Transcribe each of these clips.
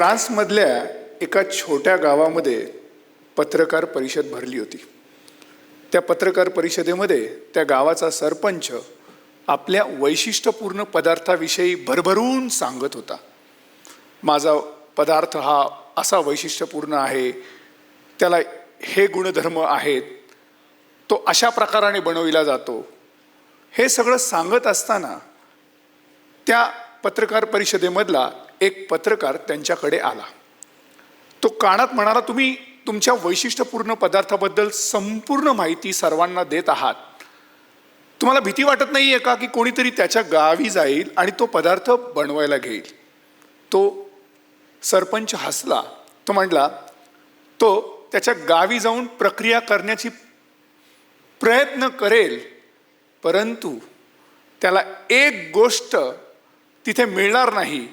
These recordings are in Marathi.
फ्रान्समधल्या एका छोट्या गावामध्ये पत्रकार परिषद भरली होती. त्या पत्रकार परिषदेमध्ये त्या गावाचा सरपंच आपल्या वैशिष्ट्यपूर्ण पदार्थाविषयी भरभरून सांगत होता. माझा पदार्थ हा असा वैशिष्ट्यपूर्ण आहे, त्याला हे गुणधर्म आहेत, तो अशा प्रकाराने बनविला जातो. हे सगळं सांगत असताना त्या पत्रकार परिषदेमधला एक पत्रकार त्यांच्याकडे आला. तो कानात म्हणाला, तुम्ही तुमच्या वैशिष्ट्यपूर्ण पदार्थाबद्दल संपूर्ण माहिती सर्वांना देत आहात, तुम्हाला भीती वाटत नाहीये का की कोणीतरी त्याच्या गावी जाईल आणि तो पदार्थ बनवायला घेईल? तो सरपंच हसला. तो म्हटला, तो त्याच्या गावी जाऊन प्रक्रिया करण्याची प्रयत्न करेल, परंतु त्याला एक गोष्ट तिथे मिळणार नाही,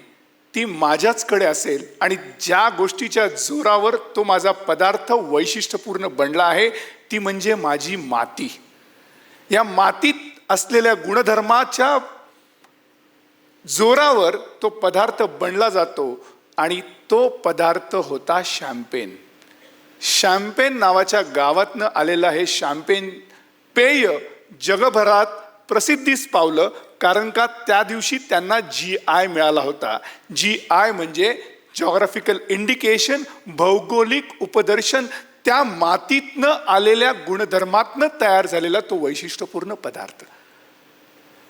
ती माझ्याचकडे असेल. आणि ज्या गोष्टीच्या जोरावर तो माझा पदार्थ वैशिष्ट्यपूर्ण बनला आहे ती म्हणजे माझी माती. या मातीत असलेल्या गुणधर्माच्या जोरावर तो पदार्थ बनला जातो आणि तो पदार्थ होता शॅम्पेन. शॅम्पेन नावाच्या गावातनं आलेलं हे शॅम्पेन पेय जगभरात प्रसिद्धीस पावलं, कारण का त्या दिवशी त्यांना GI मिळाला होता. GI म्हणजे जॉग्राफिकल इंडिकेशन, भौगोलिक उपदर्शन. त्या मातीतनं आलेल्या गुणधर्मातनं तयार झालेला तो वैशिष्ट्यपूर्ण पदार्थ.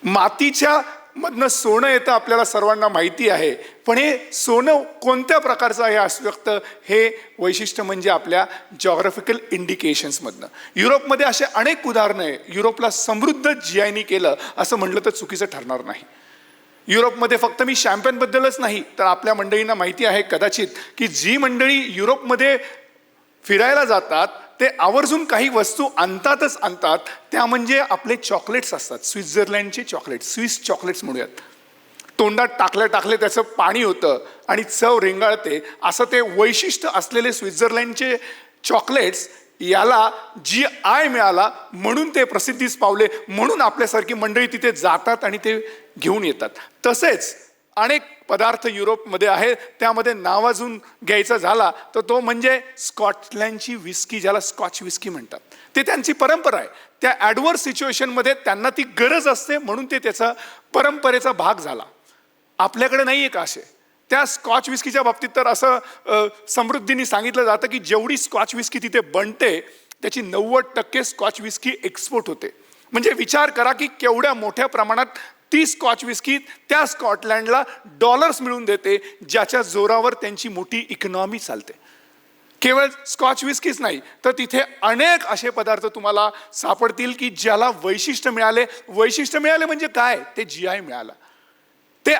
मातीच्या मधनं सोनं येतं आपल्याला सर्वांना माहिती आहे, पण हे सोनं कोणत्या प्रकारचं आहे अस्वस्थ, हे वैशिष्ट्य म्हणजे आपल्या जॉग्राफिकल इंडिकेशन्समधनं. युरोपमध्ये असे अनेक उदाहरणं आहे. युरोपला समृद्ध GIनी केलं असं म्हटलं तर चुकीचं ठरणार नाही. युरोपमध्ये फक्त मी शॅम्पेनबद्दलच नाही तर आपल्या मंडळींना माहिती आहे कदाचित की जी मंडळी युरोपमध्ये फिरायला जातात ते आवर्जून काही वस्तू आणतात, त्या म्हणजे आपले चॉकलेट्स असतात. स्वित्झर्लंडचे चॉकलेट, स्विस चॉकलेट्स म्हणूयात. तोंडात टाकले त्याचं पाणी होतं आणि चव रेंगाळते, असं ते वैशिष्ट्य असलेले स्वित्झर्लंडचे चॉकलेट्स याला GI मिळाला म्हणून ते प्रसिद्धीस पावले, म्हणून आपल्यासारखी मंडळी तिथे जातात आणि ते घेऊन येतात. तसेच अनेक पदार्थ युरोपमध्ये आहेत. त्यामध्ये नाव अजून घ्यायचा झाला तर तो म्हणजे स्कॉटलँडची विस्की, ज्याला स्कॉच विस्की म्हणतात. ते त्यांची परंपरा आहे. त्या ॲडवर्स सिच्युएशनमध्ये त्यांना ती गरज असते म्हणून ते त्याचा परंपरेचा भाग झाला. आपल्याकडे नाही आहे का असे? त्या स्कॉच विस्कीच्या बाबतीत तर असं समृद्धीने सांगितलं जातं की जेवढी स्कॉच विस्की तिथे बनते त्याची 90% स्कॉच विस्की एक्सपोर्ट होते. म्हणजे विचार करा की केवढ्या मोठ्या प्रमाणात ती स्कॉच विस्की त्या स्कॉटलँडला डॉलर्स मिळवून देते, ज्याच्या जोरावर त्यांची मोठी इकॉनॉमी चालते. केवळ स्कॉच विस्कीच नाही तर तिथे अनेक असे पदार्थ तुम्हाला सापडतील की ज्याला वैशिष्ट्य मिळाले म्हणजे काय, ते GI मिळालं. ते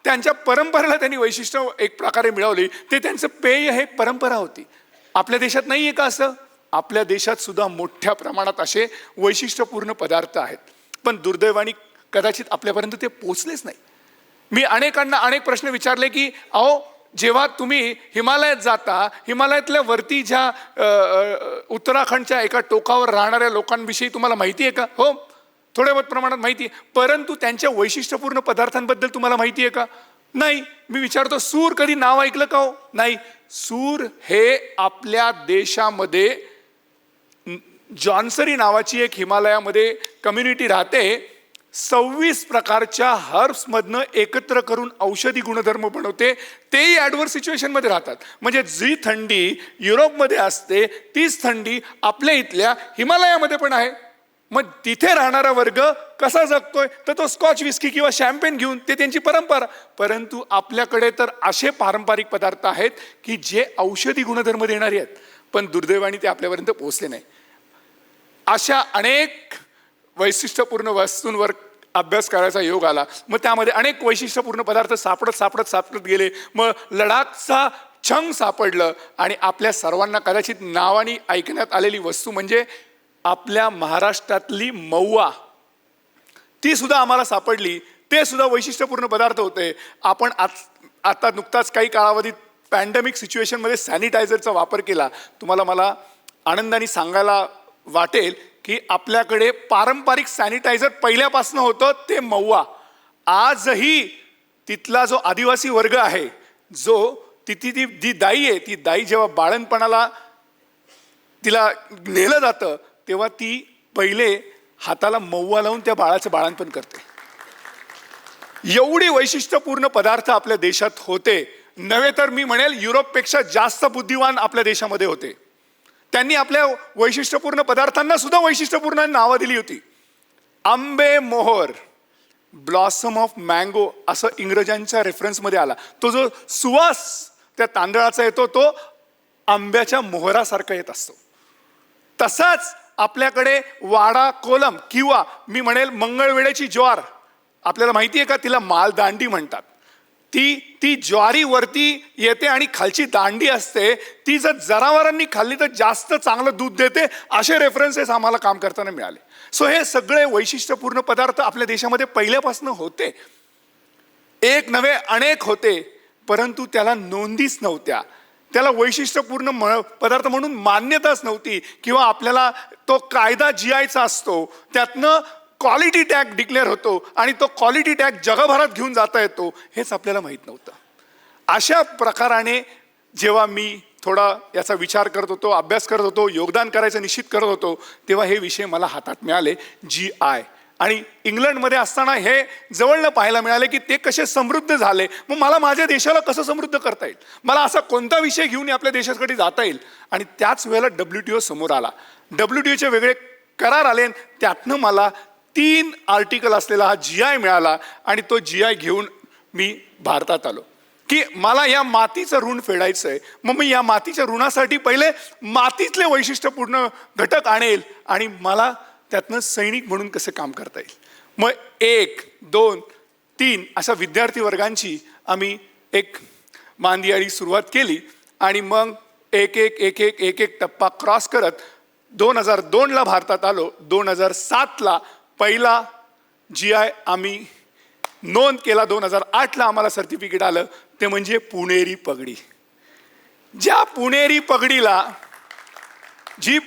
त्यांच्या परंपरेला त्यांनी वैशिष्ट्य एक प्रकारे मिळवली. ते त्यांचं पेय हे परंपरा होती. आपल्या देशात नाही आहे का असं? आपल्या देशात सुद्धा मोठ्या प्रमाणात असे वैशिष्ट्यपूर्ण पदार्थ आहेत, पण दुर्दैवाने कदाचित आपल्यापर्यंत ते पोचलेच नाही. मी अनेकांना अनेक प्रश्न विचारले की अहो, जेव्हा तुम्ही हिमालयात जाता, हिमालयातल्या वरती ज्या उत्तराखंडच्या एका टोकावर राहणाऱ्या लोकांविषयी तुम्हाला माहिती आहे का? हो, थोड्या बहुत प्रमाणात माहिती आहे, परंतु त्यांच्या वैशिष्ट्यपूर्ण पदार्थांबद्दल तुम्हाला माहिती आहे का? नाही. मी विचारतो, सूर कधी नाव ऐकलं का? हो, नाही. सूर हे आपल्या देशामध्ये जॉन्सरी नावाची एक हिमालयामध्ये कम्युनिटी राहते. 26 प्रकारच्या हर्ब्स मधनं एकत्र करून औषधी गुणधर्म बनवते. तेही ॲडवर्स सिच्युएशनमध्ये राहतात. म्हणजे जी थंडी युरोपमध्ये असते तीच थंडी आपल्या इथल्या हिमालयामध्ये पण आहे. मग तिथे राहणारा वर्ग कसा जगतोय तर तो स्कॉच विस्की किंवा शॅम्पेन घेऊन, ते त्यांची परंपरा. परंतु आपल्याकडे तर असे पारंपरिक पदार्थ आहेत की जे औषधी गुणधर्म देणारे आहेत, पण दुर्दैवाने ते आपल्यापर्यंत पोहोचले नाही. अशा अनेक वैशिष्ट्यपूर्ण वस्तूंवर अभ्यास करायचा योग आला. मग त्यामध्ये अनेक वैशिष्ट्यपूर्ण पदार्थ सापडत गेले. मग लडाखचा छंग सापडलं आणि आपल्या सर्वांना कदाचित नावाने ऐकण्यात आलेली वस्तू म्हणजे आपल्या महाराष्ट्रातली महुआ, ती सुद्धा आम्हाला सापडली. ते सुद्धा वैशिष्ट्यपूर्ण पदार्थ होते. आपण आता नुकताच काही कालावधीत पॅन्डेमिक सिच्युएशनमध्ये सॅनिटायझरचा वापर केला. मला आनंदाने सांगायला वाटेल की आपल्याकडे पारंपरिक सॅनिटायझर पहिल्यापासून होतं ते महुआ. आजही तिथला जो आदिवासी वर्ग आहे जो जी दाई आहे, ती दाई जेव्हा बाळणपणाला तिला नेलं जातं तेव्हा ती पहिले हाताला मऊवा लावून त्या बाळाचं बाळणपण करते. एवढी वैशिष्ट्यपूर्ण पदार्थ आपल्या देशात होते. नव्हे तर मी म्हणेल युरोपपेक्षा जास्त बुद्धिवान आपल्या देशामध्ये होते. त्यांनी आपल्या वैशिष्ट्यपूर्ण पदार्थांना सुद्धा वैशिष्ट्यपूर्ण नावं दिली होती. आंबे मोहर, ब्लॉसम ऑफ मँगो असं इंग्रजांच्या रेफरन्समध्ये आला. तो जो सुवास त्या तांदळाचा येतो तो आंब्याच्या मोहरासारखा येत असतो. तसाच आपल्याकडे वाडा कोलम किंवा मी म्हणेल मंगळवेढ्याची ज्वार, आपल्याला माहिती आहे का, तिला मालदांडी म्हणतात. ती ज्वारीवरती येते आणि खालची दांडी असते. ती जर जनावरांनी खाल्ली तर जास्त चांगलं दूध देते. असे रेफरन्सेस आम्हाला काम करताना मिळाले. सो हे सगळे वैशिष्ट्यपूर्ण पदार्थ आपल्या देशामध्ये पहिल्यापासून होते. एक नव्हे अनेक होते, परंतु त्याला नोंदीच नव्हत्या. त्याला वैशिष्ट्यपूर्ण पदार्थ म्हणून मान्यताच नव्हती किंवा आपल्याला तो कायदा GIचा असतो, त्यातनं क्वालिटी टॅग डिक्लेअर होतो आणि तो क्वालिटी टॅग जगभरात घेऊन जाता येतो, हेच आपल्याला माहीत नव्हतं. अशा प्रकाराने जेव्हा मी थोडा याचा विचार करत होतो, अभ्यास करत होतो, योगदान करायचं निश्चित करत होतो, तेव्हा हे विषय मला हातात मिळाले, GI. आणि इंग्लंडमध्ये असताना हे जवळनं पाहायला मिळाले की ते कसे समृद्ध झाले. मग मला माझ्या देशाला कसं समृद्ध करता येईल, मला असा कोणता विषय घेऊन आपल्या देशाकडे जाता येईल. आणि त्याच वेळेला WTO समोर आला. WTOचे वेगळे करार आले, त्यातनं मला 3 आर्टिकल असलेला हा GI मिळाला. आणि तो GI घेऊन मी भारतात आलो की मला या मातीचं ऋण फेडायचं आहे. मग मी या मातीच्या ऋणासाठी पहिले मातीतले वैशिष्ट्यपूर्ण घटक आणेल आणि मला त्यातनं सैनिक म्हणून कसं काम करता येईल. मग 1, 2, 3 अशा विद्यार्थी वर्गांची आम्ही एक मांदियाळी सुरुवात केली. आणि मग एक एक टप्पा क्रॉस करत 2002ला भारतात आलो. 2007ला पहिला GI आम्ही नोंद केला. 2008ला आम्हाला सर्टिफिकेट आलं, ते म्हणजे पुणेरी पगडी. ज्या पुणेरी पगडीला, जी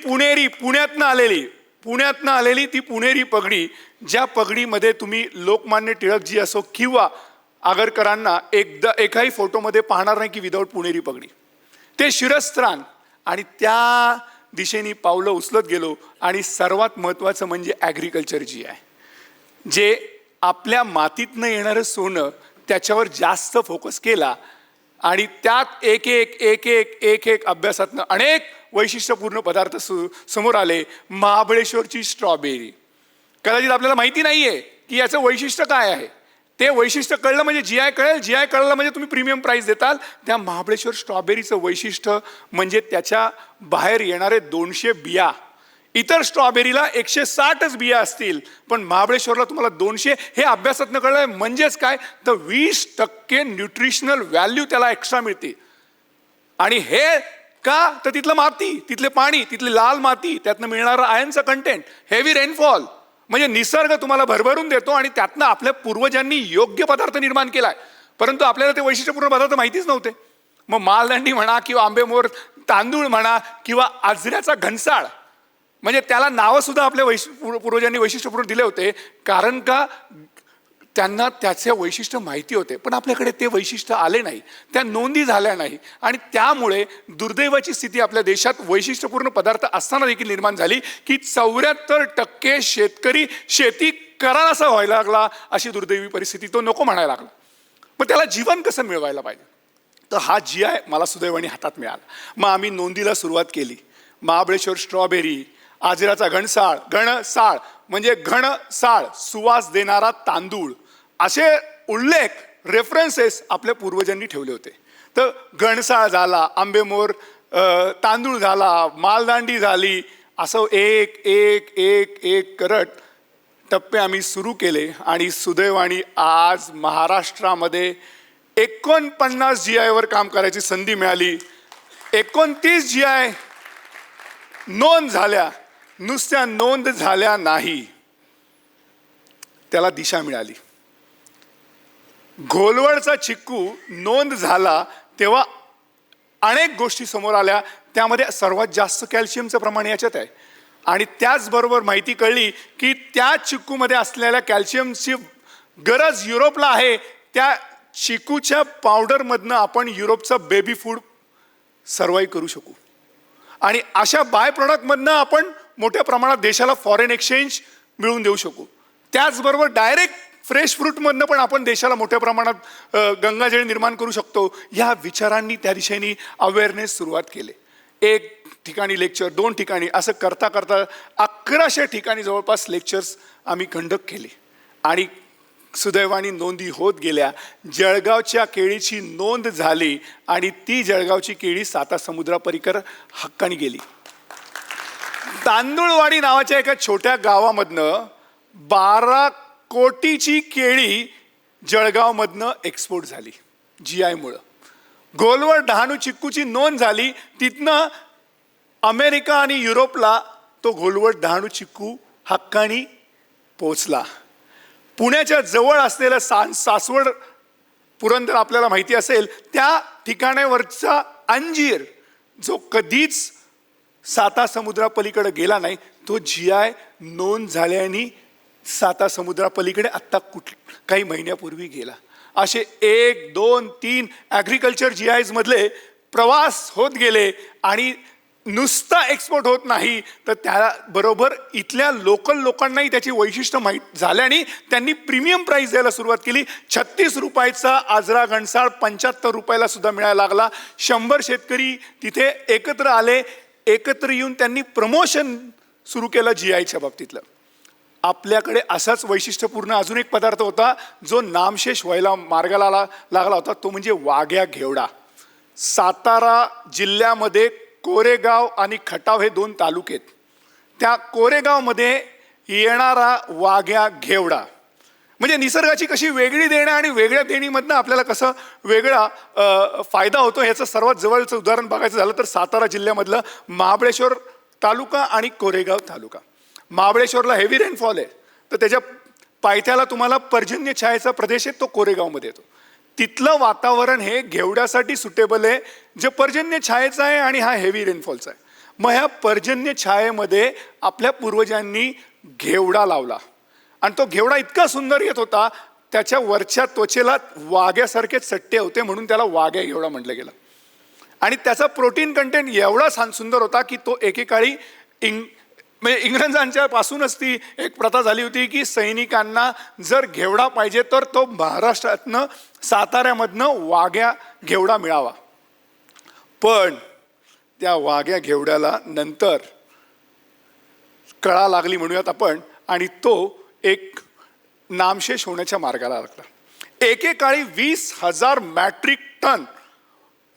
पुण्यातनं आलेली ती पुणेरी पगडी, ज्या पगडीमध्ये तुम्ही लोकमान्य टिळकजी असो किंवा आगरकरांना एकाही फोटोमध्ये पाहणार नाही की विदाऊट पुणेरी पगडी. ते शिरस्त्राण. आणि त्या दिशेने पावलं उचलत गेलो. आणि सर्वात महत्त्वाचं म्हणजे ॲग्रिकल्चर GI, जे आपल्या मातीतनं येणारं सोनं त्याच्यावर जास्त फोकस केला. आणि त्यात एक अभ्यासातनं अनेक वैशिष्ट्यपूर्ण पदार्थ समोर आले. महाबळेश्वरची स्ट्रॉबेरी, कदाचित आपल्याला माहिती नाहीये की याचं वैशिष्ट्य काय आहे. ते वैशिष्ट्य कळलं म्हणजे GI कळेल. GI कळलं म्हणजे तुम्ही प्रीमियम प्राईस देताल. त्या महाबळेश्वर स्ट्रॉबेरीचं वैशिष्ट्य म्हणजे त्याच्या बाहेर येणारे 200 बिया. इतर स्ट्रॉबेरीला 160च बिया असतील, पण महाबळेश्वरला तुम्हाला 200. हे अभ्यासातनं कळलं. म्हणजेच काय, तर 20% न्यूट्रिशनल व्हॅल्यू त्याला एक्स्ट्रा मिळते. आणि हे का, तर तिथलं माती, तिथले पाणी, तिथली लाल माती, त्यातनं मिळणारं आयर्नचं कंटेंट, हेवी रेनफॉल, म्हणजे निसर्ग तुम्हाला भरभरून देतो. आणि त्यातनं आपल्या पूर्वजांनी योग्य पदार्थ निर्माण केलाय, परंतु आपल्याला ते वैशिष्ट्यपूर्ण पदार्थ माहितीच नव्हते. मग मालदंडी म्हणा किंवा आंबेमोहर तांदूळ म्हणा किंवा आजऱ्याचा घनसाळ, म्हणजे त्याला नावं सुद्धा आपल्या पूर्वजांनी वैशिष्ट्यपूर्ण दिले होते, कारण का त्यांना त्याचे वैशिष्ट्य माहिती होते. पण आपल्याकडे ते वैशिष्ट्य आले नाही, त्या नोंदी झाल्या नाही. आणि त्यामुळे दुर्दैवाची स्थिती आपल्या देशात वैशिष्ट्यपूर्ण पदार्थ असताना देखील निर्माण झाली की 74% शेतकरी शेती करारासा व्हायला लागला. अशी दुर्दैवी परिस्थिती, तो नको म्हणायला लागला. मग त्याला जीवन कसं मिळवायला पाहिजे, तर हा GI मला सुदैवाने हातात मिळाला. मग आम्ही नोंदीला सुरुवात केली. महाबळेश्वर स्ट्रॉबेरी, आजराचा घनसाळ म्हणजे घनसाळ, सुवास देणारा तांदूळ, असे उल्लेख, रेफरन्सेस आपल्या पूर्वजांनी ठेवले होते. तर घनसाळ झाला, आंबेमोहर तांदूळ झाला, मालदांडी झाली, असं एक करत टप्पे आम्ही सुरू केले. आणि सुदैवाने आज महाराष्ट्रामध्ये 49 GIवर काम करायची संधी मिळाली. 29 GI नोंद झाल्या. नुसत्या नोंद झाल्या नाही, त्याला दिशा मिळाली. घोलवडचा चिक्कू नोंद झाला तेव्हा अनेक गोष्टी समोर आल्या. त्यामध्ये सर्वात जास्त कॅल्शियमचं प्रमाण याच्यात आहे. आणि त्याचबरोबर माहिती कळली की त्या चिक्कूमध्ये असलेल्या कॅल्शियमची गरज युरोपला आहे. चिकूच्या पावडरमधनं आपण युरोपचं बेबी फूड सर्वाईव्ह करू शकू. आणि अशा बाय प्रॉडक्टमधनं आपण मोठ्या प्रमाणात देशाला फॉरेन एक्सचेंज मिळवून देऊ शकू. त्याचबरोबर डायरेक्ट फ्रेश फ्रूटमधनं पण आपण देशाला मोठ्या प्रमाणात गंगाजळ निर्माण करू शकतो. या विचारांनी त्या दिशेने अवेअरनेस सुरुवात केली. 1 ठिकाणी लेक्चर, 2 ठिकाणी, असं करता करता 1100 ठिकाणी जवळपास लेक्चर्स आम्ही कंडक्ट केले. आणि सुदैवाने नोंदी होत गेल्या. जळगावच्या केळीची नोंद झाली आणि ती जळगावची केळी सातासमुद्रापलीकडे हक्काने गेली. तांदूळवाडी नावाच्या एका छोट्या गावामधनं 12 कोटीची केळी जळगावमधनं एक्सपोर्ट झाली GI मुळे. गोलवर डहाणू चिक्कूची नोंद झाली. तिथनं अमेरिका आणि युरोपला तो गोलवट डहाणू चिक्कू हक्कानी पोचला. पुण्याच्या जवळ असलेलं सासवड, पुरंदर आपल्याला माहिती असेल, त्या ठिकाणावरचा अंजीर जो कधीच सातासमुद्रापलीकडे गेला नाही, तो GI नोंद झाल्याने सातासमुद्रापलीकडे आत्ता काही महिन्यापूर्वी गेला. असे 1, 2, 3 ॲग्रिकल्चर GIs मधले प्रवास होत गेले. आणि नुसता एक्सपोर्ट होत नाही तर त्याबरोबर इथल्या लोकल लोकांनाही त्याची वैशिष्ट्य माहीत झाल्याने त्यांनी प्रीमियम प्राईस द्यायला सुरुवात केली. 36 रुपयाचा आजरा घणसाळ 75 रुपयाला सुद्धा मिळायला लागला. 100 शेतकरी तिथे एकत्र आले. एकत्र येऊन त्यांनी प्रमोशन सुरू केलं GIच्या बाबतीतलं. आपल्याकडे असाच वैशिष्ट्यपूर्ण अजून एक पदार्थ होता जो नामशेष व्हायला मार्गाला लागला होता, तो म्हणजे वाघ्या घेवडा. सातारा जिल्ह्यामध्ये कोरेगाव आणि खटाव हे 2 तालुके आहेत. त्या कोरेगावमध्ये येणारा वाघ्या घेवडा म्हणजे निसर्गाची कशी वेगळी देणं आणि वेगळ्या देणीमधनं आपल्याला कसं वेगळा फायदा होतो ह्याचं सर्वात जवळचं उदाहरण बघायचं झालं तर सातारा जिल्ह्यामधलं महाबळेश्वर तालुका आणि कोरेगाव तालुका. महाबळेश्वरला हेवी रेनफॉल आहे, तर त्याच्या पायथ्याला तुम्हाला पर्जन्य छायेचा प्रदेश आहे, तो कोरेगावमध्ये येतो. तिथलं वातावरण हे घेवड्यासाठी सुटेबल आहे, जे पर्जन्य छायेचं आहे आणि हा हेवी रेनफॉलचा आहे. मग ह्या पर्जन्य छायेमध्ये आपल्या पूर्वजांनी घेवडा लावला आणि तो घेवडा इतका सुंदर येत होता, त्याच्या वरच्या त्वचेला वाघ्यासारखे चट्टे होते म्हणून त्याला वाघ्या घेवडा म्हटलं गेलं. आणि त्याचा प्रोटीन कंटेंट एवढा सुंदर होता की तो एकेकाळी म्हणजे इंग्रजांच्या पासूनच ती एक प्रथा झाली होती की सैनिकांना जर घेवडा पाहिजे तर तो महाराष्ट्रातनं साताऱ्यामधनं वाघ्या घेवडा मिळावा. पण त्या वाघ्या घेवड्याला नंतर कळा लागली म्हणूयात आपण, आणि तो एक नामशेष होण्याच्या मार्गाला लागला. एकेकाळी 20,000 मेट्रिक टन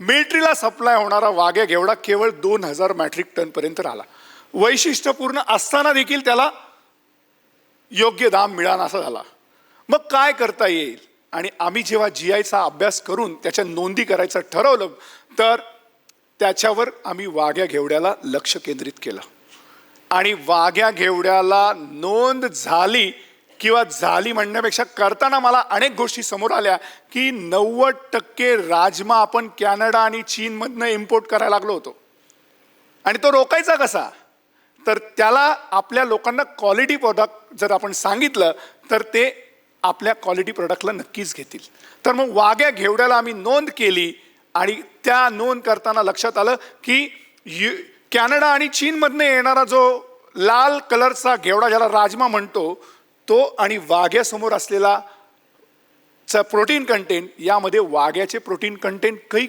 मिलिटरीला सप्लाय होणारा वाघ्या घेवडा केवळ 2,000 मेट्रिक टन पर्यंत राहिला. वैशिष्ट्यपूर्ण असताना देखील त्याला योग्य दाम मिळाला असा झाला. मग काय करता येईल? आणि आम्ही जेव्हा GIचा अभ्यास करून त्याच्या नोंदी करायचं ठरवलं तर त्याच्यावर आम्ही वाघ्या घेवड्याला लक्ष केंद्रित केलं. आणि वाघ्या घेवड्याला नोंद झाली किंवा झाली म्हणण्यापेक्षा करताना मला अनेक गोष्टी समोर आल्या की 90% राजमा आपण कॅनडा आणि चीनमधनं इम्पोर्ट करायला लागलो होतो. आणि तो रोखायचा कसा? तर त्याला आपल्या लोकांना क्वालिटी प्रोडक्ट जर आपण सांगितलं तर ते आपल्या क्वालिटी प्रोडक्टला नक्कीच घेतील. तर मग वाघ्या घेवड्याला आम्ही नोंद केली आणि त्या नोंद करताना लक्षात आलं की कॅनडा आणि चीनमधनं येणारा जो लाल कलरचा घेवडा ज्याला राजमा म्हणतो तो आणि वाघ्यासमोर असलेला प्रोटीन कंटेंट, यामध्ये वाघ्याचे प्रोटीन कंटेंट काही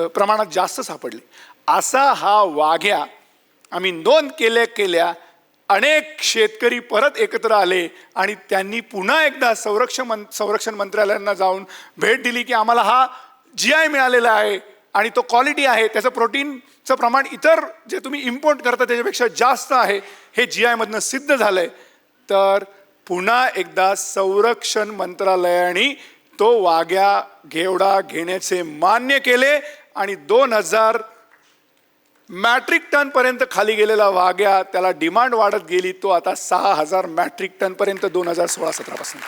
प्रमाणात जास्त सापडले. असा हा वाघ्या आम्ही नोंद केल्या अनेक शेतकरी परत एकत्र आले आणि त्यांनी पुन्हा एकदा संरक्षण मंत्रालयांना जाऊन भेट दिली की आम्हाला हा GI मिळालेला आहे आणि तो क्वालिटी आहे, त्याचं प्रोटीनचं प्रमाण इतर जे तुम्ही इम्पोर्ट करता त्याच्यापेक्षा जास्त आहे, हे GI मधनं सिद्ध झालंय. तर पुन्हा एकदा संरक्षण मंत्रालयाने तो वाघ्या घेवडा घेण्याचे मान्य केले आणि 2,000 मेट्रिक टन पर्यंत खाली गेलेला वाघ्या, त्याला डिमांड वाढत गेली, तो आता 6,000 मेट्रिक टन पर्यंत 2016-17 पासून.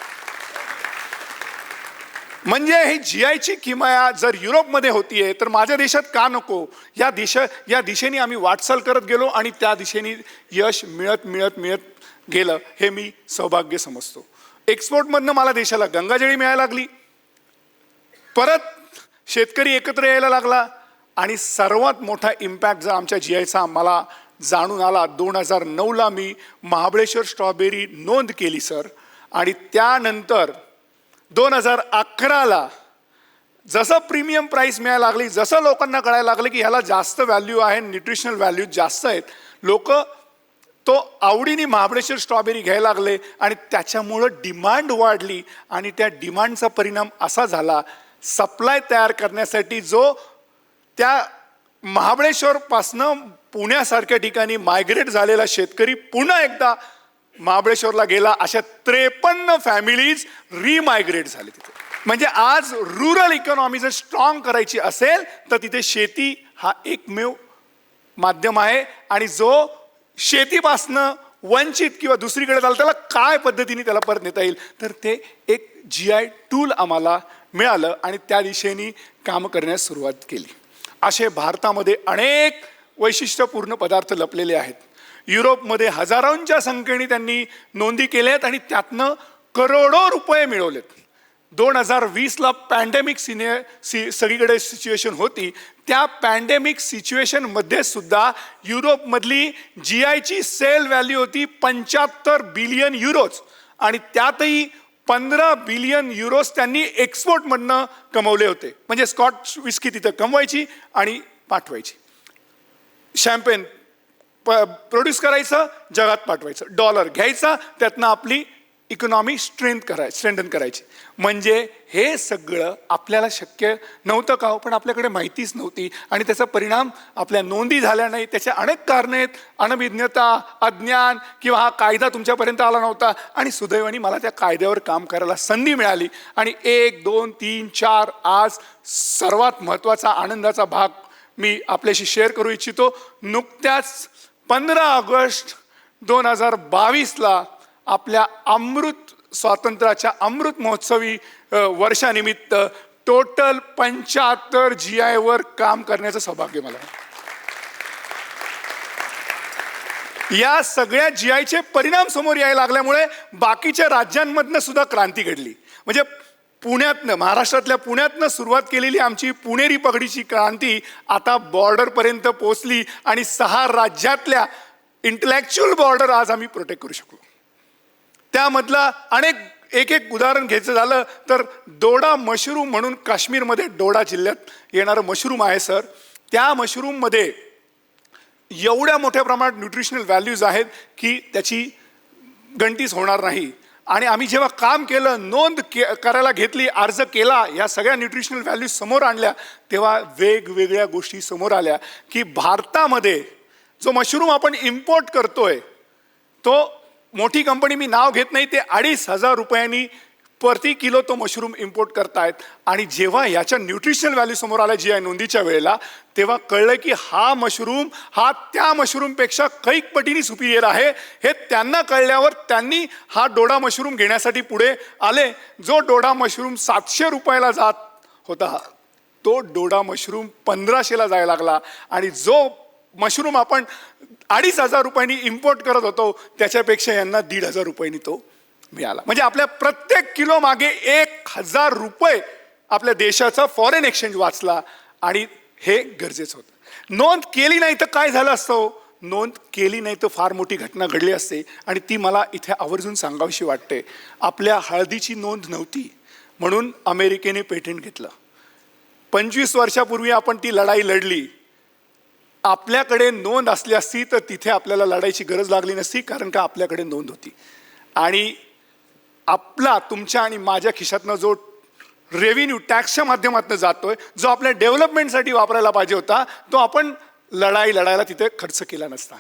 म्हणजे ही GIची किमया जर युरोपमध्ये होतीये तर माझ्या देशात का नको? या दिशेने आम्ही वाटचाल करत गेलो आणि त्या दिशेने यश मिळत गेलं, हे मी सौभाग्य समजतो. एक्सपोर्टमधनं मला देशाला गंगाजळी मिळायला लागली, परत शेतकरी एकत्र यायला लागला आणि सर्वात मोठा इम्पॅक्ट जर आमच्या GIचा मला जाणून आला 2009ला मी महाबळेश्वर स्ट्रॉबेरी नोंद केली सर. आणि त्यानंतर 2011ला जसं प्रीमियम प्राईस मिळायला लागली, जसं लोकांना कळायला लागलं की ह्याला जास्त व्हॅल्यू आहे, न्यूट्रिशनल व्हॅल्यू जास्त आहेत, लोक तो आवडीने महाबळेश्वर स्ट्रॉबेरी घ्यायला लागले आणि त्याच्यामुळं डिमांड वाढली. आणि त्या डिमांडचा परिणाम असा झाला, सप्लाय तयार करण्यासाठी जो त्या महाबळेश्वरपासनं पुण्यासारख्या ठिकाणी मायग्रेट झालेला शेतकरी पुन्हा एकदा महाबळेश्वरला गेला, अशा 53 फॅमिलीज रिमायग्रेट झाले तिथे. म्हणजे आज रुरल इकॉनॉमी जर स्ट्रॉंग करायची असेल तर तिथे शेती हा एकमेव माध्यम आहे. आणि जो शेतीपासनं वंचित किंवा दुसरीकडे झालं त्याला काय पद्धतीने त्याला परत नेता येईल, तर ते एक GI टूल आम्हाला मिळालं आणि त्या दिशेने काम करण्यास सुरुवात केली. असे भारतामध्ये अनेक वैशिष्ट्यपूर्ण पदार्थ लपलेले आहेत. युरोपमध्ये हजारोंच्या संख्येने त्यांनी नोंदी केल्या आहेत आणि त्यातनं करोडो रुपये मिळवलेत. 2020ला पॅन्डेमिक सगळीकडे सिच्युएशन होती, त्या पॅन्डेमिक सिच्युएशनमध्ये सुद्धा युरोपमधली GIची सेल व्हॅल्यू होती 75 बिलियन युरोज आणि त्यातही 15 बिलियन युरोज त्यांनी एक्सपोर्टमधनं कमवले होते. म्हणजे स्कॉच विस्की तिथं कमवायची आणि पाठवायची, शॅम्पेन प्रोड्यूस करायचं, जगात पाठवायचं, डॉलर घ्यायचा, त्यातनं आपली इकॉनॉमी स्ट्रेंथन करायची. म्हणजे हे सगळं आपल्याला शक्य नव्हतं का, पण आपल्याकडे माहितीच नव्हती आणि त्याचा परिणाम आपल्या नोंदी झाल्या नाही. त्याचे अनेक कारणे आहेत, अनभिज्ञता, अज्ञान किंवा हा कायदा तुमच्यापर्यंत आला नव्हता. आणि सुदैवाने मला त्या कायद्यावर काम करायला संधी मिळाली आणि 1, 2, 3, 4 आज सर्वात महत्त्वाचा आनंदाचा भाग मी आपल्याशी शेअर करू इच्छितो. नुकत्याच 15 ऑगस्ट 2022ला आपल्या स्वातंत्र्याच्या अमृत महोत्सवी वर्षानिमित्त टोटल 75 GIवर काम करण्याचं सौभाग्य मला. या सगळ्या GIचे परिणाम समोर यायला लागल्यामुळे बाकीच्या राज्यांमधनं सुद्धा क्रांती घडली. म्हणजे पुण्यातनं, महाराष्ट्रातल्या पुण्यातनं सुरुवात केलेली आमची पुणेरी पगडीची क्रांती आता बॉर्डरपर्यंत पोहोचली आणि 6 राज्यातल्या इंटलेक्च्युअल बॉर्डर आज आम्ही प्रोटेक्ट करू शकलो. त्यामधला एक उदाहरण घ्यायचं झालं तर डोडा मशरूम म्हणून काश्मीरमध्ये डोडा जिल्ह्यात येणारं मशरूम आहे सर. त्या मशरूममध्ये एवढ्या मोठ्या प्रमाणात न्यूट्रिशनल व्हॅल्यूज आहेत की त्याची गणतीच होणार नाही. आणि आम्ही जेव्हा काम केलं, नोंद करायला घेतली, अर्ज केला, या सगळ्या न्यूट्रिशनल व्हॅल्यूज समोर आणल्या, तेव्हा वेगवेगळ्या गोष्टी समोर आल्या की भारतामध्ये जो मशरूम आपण इम्पोर्ट करतोय तो, मोठी कंपनी मी नाव घेत नाही, ते 2,500 रुपयांनी प्रति किलो तो मशरूम इम्पोर्ट करतायत. आणि जेव्हा याच्या न्यूट्रिशनल व्हॅल्यू समोर आल्या GI नोंदीच्या वेळेला, तेव्हा कळलं की हा मशरूम हा त्या मशरूमपेक्षा कैक पटीने सुपिरियर आहे. हे त्यांना कळल्यावर त्यांनी हा डोडा मशरूम घेण्यासाठी पुढे आले. जो डोडा मशरूम 700 रुपयाला जात होता तो डोडा मशरूम 1500ला जायला लागला. आणि जो मशरूम आपण 2,500 रुपयांनी इम्पोर्ट करत होतो त्याच्यापेक्षा यांना 1,500 रुपयांनी तो मिळाला. म्हणजे आपल्या प्रत्येक किलो मागे 1,000 रुपये आपल्या देशाचा फॉरेन एक्सचेंज वाचला. आणि हे गरजेचं होतं. नोंद केली नाही तर काय झालं असतं, नोंद केली नाही तर फार मोठी घटना घडली असते. आणि ती मला इथे आवर्जून सांगावीशी वाटते. आपल्या हळदीची नोंद नव्हती म्हणून अमेरिकेने पेटंट घेतलं. 25 वर्षापूर्वी आपण ती लढाई लढली. आपल्याकडे नोंद असली असती तर तिथे आपल्याला लढायची गरज लागली नसती, कारण का आपल्याकडे नोंद होती. आणि आपला, तुमच्या आणि माझ्या खिशातनं जो रेव्हेन्यू टॅक्सच्या माध्यमातून जातोय, जो आपल्या डेव्हलपमेंटसाठी वापरायला पाहिजे होता, तो आपण लढायला तिथे खर्च केला नसता.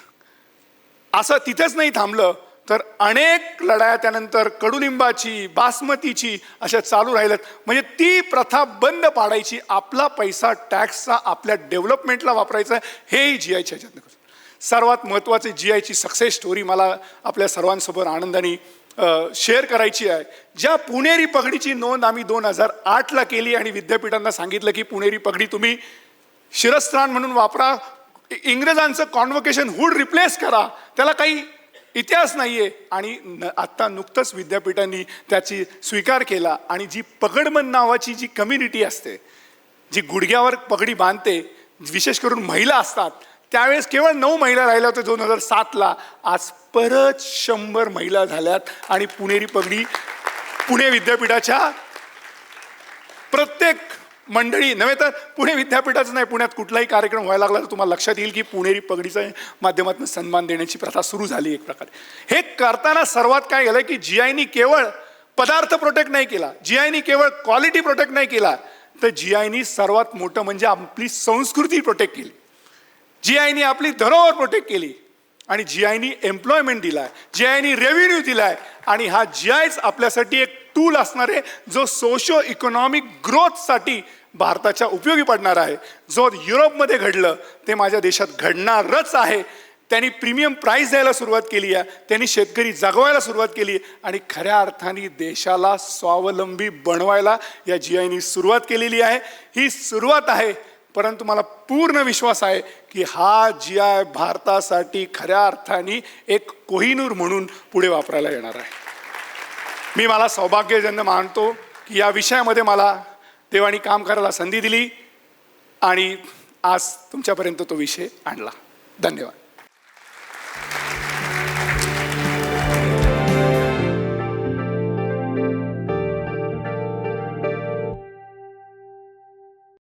असं तिथेच नाही थांबलं तर अनेक लढाया त्यानंतर कडुलिंबाची, बासमतीची अशा चालू राहिल्यात. म्हणजे ती प्रथा बंद पाडायची, आपला पैसा टॅक्सचा आपल्या डेव्हलपमेंटला वापरायचा, हेही GIच्या ह्याच्यातनं. सर्वात महत्त्वाचे GIची सक्सेस स्टोरी मला आपल्या सर्वांसमोर आनंदाने शेअर करायची आहे. ज्या पुणेरी पगडीची नोंद आम्ही 2008ला केली आणि विद्यापीठांना सांगितलं की पुणेरी पगडी तुम्ही शिरस्त्राण म्हणून वापरा, इंग्रजांचं कॉन्व्होकेशन हुड रिप्लेस करा, त्याला काही इतिहास नाही आहे. आणि आत्ता नुकतंच विद्यापीठांनी त्याची स्वीकार केला. आणि जी पगडमन नावाची जी कम्युनिटी असते, जी गुडघ्यावर पगडी बांधते, विशेष करून महिला असतात, त्यावेळेस केवळ 9 महिला राहिल्या होत्या 2007ला. आज परत 100 महिला झाल्यात. आणि पुणेरी पगडी पुणे विद्यापीठाच्या प्रत्येक मंडळी नव्हे तर पुणे विद्यापीठाचं नाही, पुण्यात कुठलाही कार्यक्रम व्हायला लागला तर तुम्हाला लक्षात येईल की पुणेरी पगडीच्या माध्यमातून सन्मान देण्याची प्रथा सुरू झाली एक प्रकारे. हे करताना सर्वात काय झालं की जीआयनी केवळ पदार्थ प्रोटेक्ट नाही केला, जीआयनी केवळ क्वालिटी प्रोटेक्ट नाही केला, तर जीआयनी सर्वात मोठं म्हणजे आपली संस्कृती प्रोटेक्ट केली. जीआयनी आपली धरोहर प्रोटेक्ट केली. आणि जीआयनी एम्प्लॉयमेंट दिलाय, जीआयनी रेव्हेन्यू दिलाय. आणि हा जीआयच आपल्यासाठी एक टूल असणार आहे जो सोशो इकॉनॉमिक ग्रोथसाठी भारताच्या उपयोगी पडणार आहे. जो युरोपमध्ये घडलं ते माझ्या देशात घडणारच आहे. त्यांनी प्रीमियम प्राईस द्यायला सुरुवात केली आहे, त्यांनी शेतकरी जगवायला सुरुवात केली आणि खऱ्या अर्थाने देशाला स्वावलंबी बनवायला या जीआयनी सुरुवात केलेली आहे. ही सुरुवात आहे, परंतु मला पूर्ण विश्वास आहे की हा जीआय भारतासाठी खऱ्या अर्थाने एक कोहिनूर म्हणून पुढे वापरायला येणार आहे. मी मला सौभाग्यजन्य मानतो की या विषयामध्ये मला देवानी काम करायला संधी दिली आणि आज तुमच्यापर्यंत तो विषय आणला. धन्यवाद.